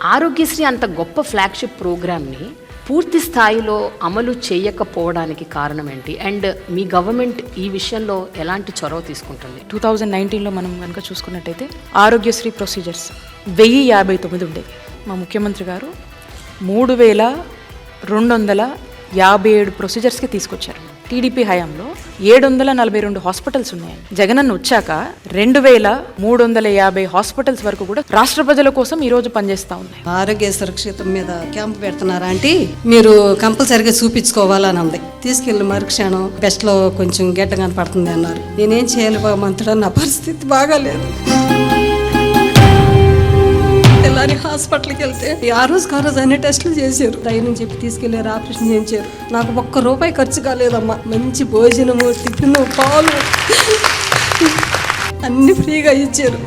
ఆరోగ్యశ్రీ అంత గొప్ప ఫ్లాగ్షిప్ ప్రోగ్రామ్ని పూర్తి స్థాయిలో అమలు చేయకపోవడానికి కారణం ఏంటి? అండ్ మీ గవర్నమెంట్ ఈ విషయంలో ఎలాంటి చొరవ తీసుకుంటుంది? 2019లో మనం కనుక చూసుకున్నట్టయితే ఆరోగ్యశ్రీ ప్రొసీజర్స్ 1059 ఉండేది. మా ముఖ్యమంత్రి గారు 3257 ప్రొసీజర్స్కి తీసుకొచ్చారు. టీడీపీ హయాంలో 742 హాస్పిటల్స్ ఉన్నాయి. జగనన్న వచ్చాక 2350 హాస్పిటల్స్ వరకు కూడా రాష్ట్ర ప్రజల కోసం ఈ రోజు పనిచేస్తా ఉన్నాయి. ఆరోగ్య సురక్షితం మీద క్యాంప్ పెడుతున్నారా అంటే మీరు కంపల్సరిగా చూపించుకోవాలని ఉంది. తీసుకెళ్లి మరుక్షణం బెస్ట్ లో కొంచెం గెట్ట కనపడుతుంది అన్నారు. నేనేం చేయాలి భగవంతుడా, నా పరిస్థితి బాగాలేదు. తెల్లారి హాస్పిటల్కి వెళ్తే ఆ రోజు అన్ని టెస్టులు చేశారు. ధైర్యం చెప్పి తీసుకెళ్లారు, ఆపరేషన్ చేయించారు. నాకు ₹1 ఖర్చు కాలేదమ్మా. మంచి భోజనము, టిఫిన్, పాలు అన్ని ఫ్రీగా ఇచ్చారు.